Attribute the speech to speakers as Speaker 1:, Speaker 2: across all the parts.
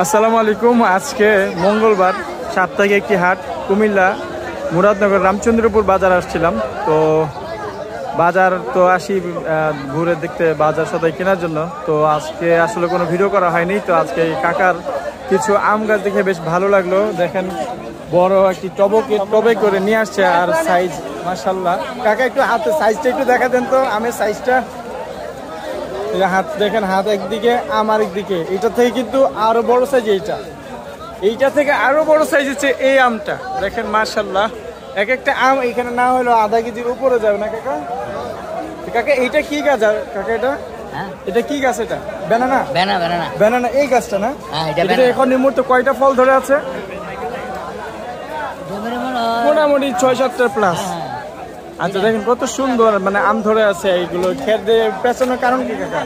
Speaker 1: আসসালামু আলাইকুম। আজকে মঙ্গলবার, সাপ্তাহিক একটি হাট, কুমিল্লা মুরাদনগর রামচন্দ্রপুর বাজার আসছিলাম। তো বাজার তো আসি ঘুরে দেখতে, বাজার সদাই কেনার জন্য। তো আজকে আসলে কোনো ভিডিও করা হয়নি। তো আজকে কাকার কিছু আম গাছ দেখে বেশ ভালো লাগলো। দেখেন বড় একটি টবে করে নিয়ে আসছে, আর সাইজ মাশাআল্লাহ। কাকা একটু হাতের সাইজটা একটু দেখা দেন তো, আমের সাইজটা। হাত দেখেন, হাত একদিকে আমার একদিকে। এটা থেকে কিন্তু আরো বড় সাইজ, এইটা থেকে আরো বড় সাইজ হচ্ছে এই আমটা। দেখেন মাশাআল্লাহ, এক একটা আম এখানে না হলো আধা কেজির উপরে যাবে না কাকা? কাকা এইটা কি গাছ কাকা? এটা কি গাছ? এটা ব্যানানা। ব্যানানা এই গাছটা না? এটা এখন এই মুহূর্তে কয়টা ফল ধরে আছে? মোটামুটি 6-7টা প্লাস। আচ্ছা দেখেন কত সুন্দর মানে আম ধরে আছে। এইগুলো খেত দিয়ে পেছানোর কারণ কি কাকা?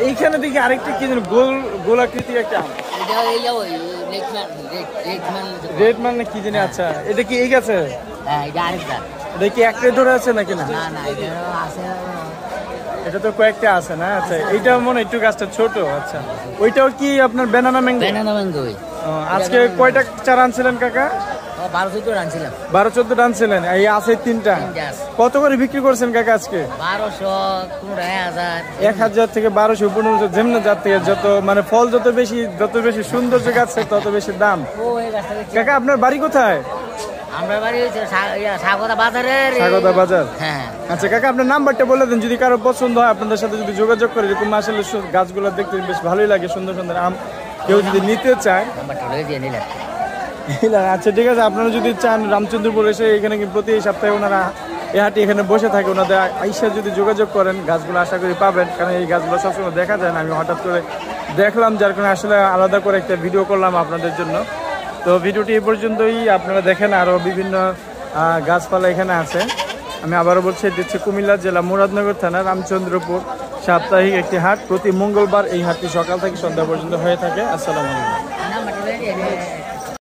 Speaker 1: এইখানে দেখি আরেকটা কি যেন গোলাকৃতি একটা আম, রেড মানে কি জানি। আচ্ছা এটা কি এই গাছে? এটা কি একটাই ধরে আছে নাকি? না, এটা তো কয়েকটা আছে না? আচ্ছা এইটা মনে একটু গাছটা ছোট। আচ্ছা ওইটাও কি আপনার ব্যানানা ম্যাঙ্গো? আজকে কয়টা চারা আনছিলেন কাকা? 12-14 আনছিলেন। এই আছে 3টা। কত করে বিক্রি করছেন কাকা আজকে? 1000 থেকে 1200, 1500, যেমন জাত থেকে যত মানে ফল যত বেশি সৌন্দর্য গাছ তত বেশি দাম। কাকা আপনার বাড়ি কোথায়? স্বাগতা বাজার। আচ্ছা কাকা আপনার নাম্বারটা বলে দেন, যদি কারো পছন্দ হয় আপনাদের সাথে যদি যোগাযোগ করে। এরকম আসলে গাছগুলো দেখতে বেশ ভালোই লাগে, সুন্দর সুন্দর আম কেউ যদি নিতে চায়। আচ্ছা ঠিক আছে, আপনারা যদি চান রামচন্দ্রপুর এসে এখানে প্রতি সপ্তাহে ওনারা এই হাটে এখানে বসে থাকে, ওনাদের আইসা যদি যোগাযোগ করেন গাছগুলো আশা করি পাবেন। কারণ এই গাছগুলো সবসময় দেখা যায় না, আমি হঠাৎ করে দেখলাম, যার কারণে আসলে আলাদা করে একটা ভিডিও করলাম আপনাদের জন্য। তো ভিডিওটি এই পর্যন্তই। আপনারা দেখেন আরও বিভিন্ন গাছপালা এখানে আছে। আমি আবারও বলছি, এটি হচ্ছে কুমিল্লা জেলা মুরাদনগর থানা রামচন্দ্রপুর সাপ্তাহিক একটি হাট। প্রতি মঙ্গলবার এই হাটটি সকাল থেকে সন্ধ্যা পর্যন্ত হয়ে থাকে। আসসালামু আলাইকুম।